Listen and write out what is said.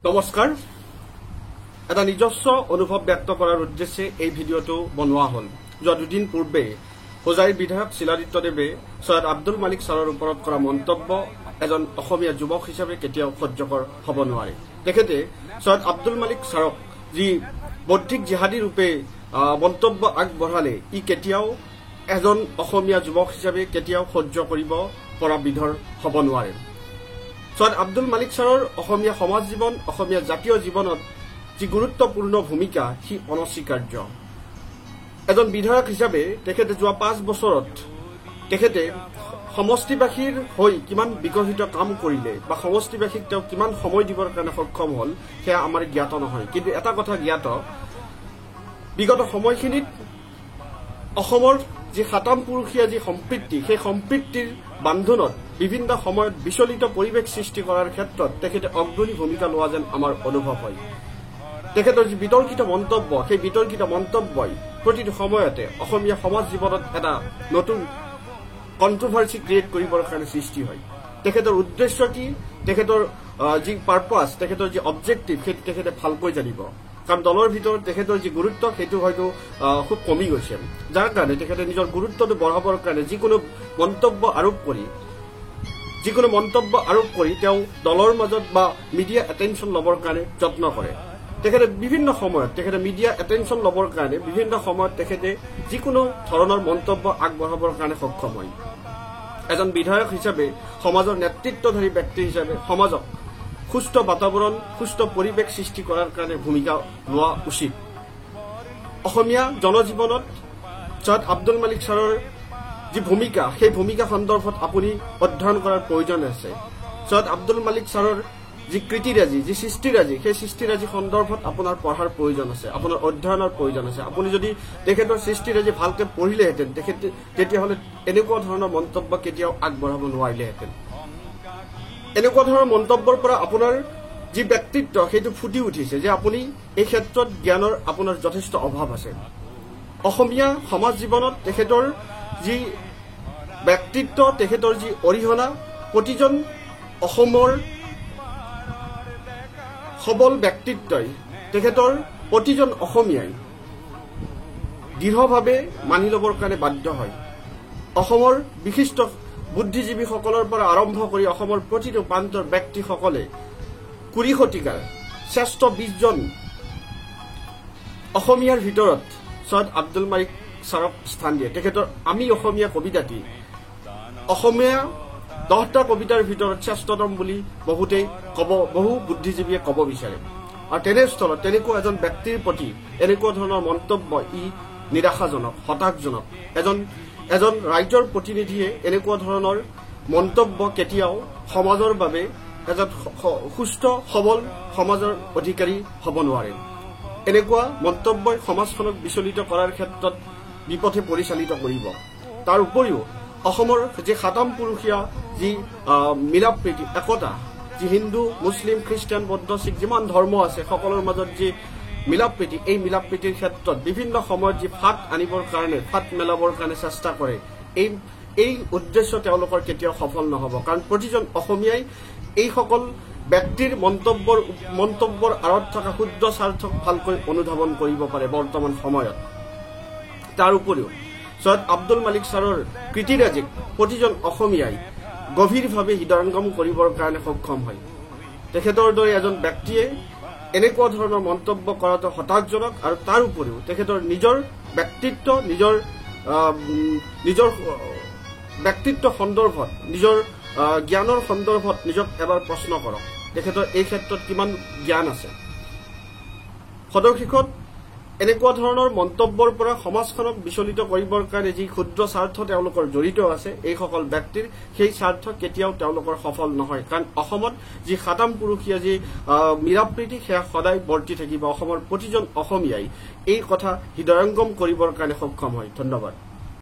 নমস্কাৰ এটা নিজস্ব অনুভৱ ব্যক্ত কৰাৰ উদ্দেশ্যে এই ভিডিঅটো বনোৱা হ'ল যোৱা দুদিন পূৰ্বে হোজাইৰ বিধায়ক শিলাদিত্যদেৱে সৈয়দ আব্দুল মালিক ছাৰৰ ওপৰত কৰা মন্তব্য এজন অসমীয়া যুৱক হিচাপে কেতিয়াও সহ্যকৰ হ'ব নোৱাৰে তেখেতে সৈয়দ আব্দুল মালিক ছাৰক যি বৌদ্ধিক জিহাদী ৰূপে মন্তব্য আগবঢ়ালে ই কেতিয়াও এজন অসমীয়া যুৱক হিচাপে কেতিয়াও সহ্য কৰিব পৰা বিধৰ হ'ব নোৱাৰে সৈয়দ আব্দুল মালিক ছাৰৰ অসমীয়া সমাজ জীৱন অসমীয়া জাতীয় জীৱনত যি গুৰুত্বপূৰ্ণ ভূমিকা সি অনস্বীকাৰ্য এজন বিধায়ক হিচাপে তেখেতে যোৱা 5 বছৰত তেখেতে সমষ্টিবাসীৰ হৈ কিমান বিকশিত কাম কৰিলে বা সমষ্টিবাসীক তেওঁ কিমান সময় দিবৰ কাৰণে সক্ষম হ'ল সেয়া আমাৰ জ্ঞাত নহয় কিন্তু এটা কথা জ্ঞাত বিগত সময়খিনিত অসমৰ যি সাতাম পুৰুষীয়া যি সম্পৃক্তি সেই সম্পৃক্তিৰ বান্ধোনত বিভিন্ন সময়ত বিচলিত পৰিৱেশ সৃষ্টি কৰাৰ ক্ষেত্ৰত তেখেতে অগ্ৰণী ভূমিকা লোৱা যেন আমাৰ অনুভৱ হয় তেখেতৰ যি বিতৰ্কিত মন্তব্য সেই বিতৰ্কিত মন্তব্যই প্ৰতিটো সময়তে অসমীয়া সমাজ জীৱনত এটা নতুন কন্ট্ৰভাৰ্সি ক্ৰিয়েট কৰিবৰ কাৰণে সৃষ্টি হয় তেখেতৰ উদ্দেশ্য কি তেখেতৰ যি পাৰপাস তেখেতৰ যি অবজেক্টিভ সেইটো তেখেতে ভালকৈ জানিব কাৰণ দলৰ ভিতৰত তেখেতৰ যি গুৰুত্ব সেইটো হয়তো খুব কমি গৈছে যাৰ কাৰণে তেখেতে নিজৰ গুৰুত্বটো বঢ়াবৰ কাৰণে যিকোনো মন্তব্য আৰোপ কৰি তেওঁ দলৰ মাজত বা মিডিয়া এটেনশ্যন ল'বৰ কাৰণে যত্ন কৰে তেখেতে বিভিন্ন সময়ত তেখেতে মিডিয়া এটেনশ্যন ল'বৰ কাৰণে বিভিন্ন সময়ত তেখেতে যিকোনো ধৰণৰ মন্তব্য আগবঢ়াবৰ কাৰণে সক্ষম হয় এজন বিধায়ক হিচাপে সমাজৰ নেতৃত্বধাৰী ব্যক্তি হিচাপে সমাজক সুস্থ বাতাবৰণ সুস্থ পৰিৱেশ সৃষ্টি কৰাৰ কাৰণে ভূমিকা লোৱা উচিত অসমীয়া জনজীৱনত সৈয়দ আব্দুল মালিক ছাৰৰ যি ভূমিকা সেই ভূমিকা সন্দৰ্ভত আপুনি অধ্যয়ন কৰাৰ প্ৰয়োজন আছে সৈয়দ আব্দুল মালিক ছাৰৰ যি কৃতিৰাজি যি সৃষ্টিৰাজি সেই সৃষ্টিৰাজি সন্দৰ্ভত আপোনাৰ পঢ়াৰ প্ৰয়োজন আছে আপোনাৰ অধ্যয়নৰ প্ৰয়োজন আছে আপুনি যদি তেখেতৰ সৃষ্টিৰাজি ভালকৈ পঢ়িলেহেঁতেন তেতিয়াহ'লে এনেকুৱা ধৰণৰ মন্তব্য কেতিয়াও আগবঢ়াব নোৱাৰিলেহেঁতেন এনেকুৱা ধৰণৰ মন্তব্যৰ পৰা আপোনাৰ যি ব্যক্তিত্ব সেইটো ফুটি উঠিছে যে আপুনি এই ক্ষেত্ৰত জ্ঞানৰ আপোনাৰ যথেষ্ট অভাৱ আছে অসমীয়া সমাজ জীৱনত তেখেতৰ যি ব্যক্তিত্ব তেখেতৰ যি অৰিহণা প্ৰতিজন অসমৰ সবল ব্যক্তিত্বই তেখেতৰ প্ৰতিজন অসমীয়াই দৃঢ়ভাৱে মানি ল'বৰ কাৰণে বাধ্য হয় অসমৰ বিশিষ্ট বুদ্ধিজীৱীসকলৰ পৰা আৰম্ভ কৰি অসমৰ প্ৰতিটো প্ৰান্তৰ ব্যক্তিসকলে 20 শতিকাৰ শ্ৰেষ্ঠ 20 জন অসমীয়াৰ ভিতৰত সৈয়দ আব্দুল মালিক ছাৰক স্থান দিয়ে তেখেতৰ আমি অসমীয়া কবিতাটি অসমীয়া 10টা কবিতাৰ ভিতৰত শ্ৰেষ্ঠতম বুলি বহু বুদ্ধিজীৱীয়ে ক'ব বিচাৰে আৰু তেনেস্থলত তেনেকুৱা এজন ব্যক্তিৰ প্ৰতি এনেকুৱা ধৰণৰ মন্তব্য ই নিৰাশাজনক হতাশজনক এজন ৰাজ্যৰ প্ৰতিনিধিয়ে এনেকুৱা ধৰণৰ মন্তব্য কেতিয়াও সমাজৰ বাবে এজন সুস্থ সবল সমাজৰ অধিকাৰী হ'ব নোৱাৰে এনেকুৱা মন্তব্যই সমাজখনক বিচলিত কৰাৰ ক্ষেত্ৰত বিপথে পৰিচালিত কৰিব তাৰ উপৰিও অসমৰ যি সাতাম পুৰুষীয়া যি মিলাপ্ৰীতি একতা যি হিন্দু মুছলিম খ্ৰীষ্টান বৌদ্ধ শিখ যিমান ধৰ্ম আছে সকলোৰ মাজত যি মিলাপ্ৰীতি এই মিলাপ্ৰীতিৰ ক্ষেত্ৰত বিভিন্ন সময়ত যি ফাট আনিবৰ কাৰণে ফাট মেলাবৰ কাৰণে চেষ্টা কৰে এই উদ্দেশ্য তেওঁলোকৰ কেতিয়াও সফল নহ'ব কাৰণ প্ৰতিজন অসমীয়াই এইসকল ব্যক্তিৰ মন্তব্যৰ আঁৰত থকা ক্ষুদ্ৰ স্বাৰ্থক ভালকৈ অনুধাৱন কৰিব পাৰে বৰ্তমান সময়ত তাৰ উপৰিও সৈয়দ আব্দুল মালিক ছাৰৰ কৃতিৰাজিক প্ৰতিজন অসমীয়াই গভীৰভাৱে হৃদয়ংগম কৰিবৰ কাৰণে সক্ষম হয় তেখেতৰ দৰে এজন ব্যক্তিয়ে এনেকুৱা ধৰণৰ মন্তব্য কৰাটো হতাশজনক আৰু তাৰ উপৰিও তেখেতৰ নিজৰ ব্যক্তিত্ব নিজৰ ব্যক্তিত্ব সন্দৰ্ভত নিজৰ জ্ঞানৰ সন্দৰ্ভত নিজক এবাৰ প্ৰশ্ন কৰক তেখেতৰ এই ক্ষেত্ৰত কিমান জ্ঞান আছে সদশেষত এনেকুৱা ধৰণৰ মন্তব্যৰ পৰা সমাজখনক বিচলিত কৰিবৰ কাৰণে যি ক্ষুদ্ৰ স্বাৰ্থ তেওঁলোকৰ জড়িত আছে এইসকল ব্যক্তিৰ সেই স্বাৰ্থ কেতিয়াও তেওঁলোকৰ সফল নহয় কাৰণ অসমত যি সাতাম পুৰুষীয়া যি মিলাপ্ৰীতি সেয়া সদায় বৰ্তি থাকিব অসমৰ প্ৰতিজন অসমীয়াই এই কথা হৃদয়ংগম কৰিবৰ কাৰণে সক্ষম হয় ধন্যবাদ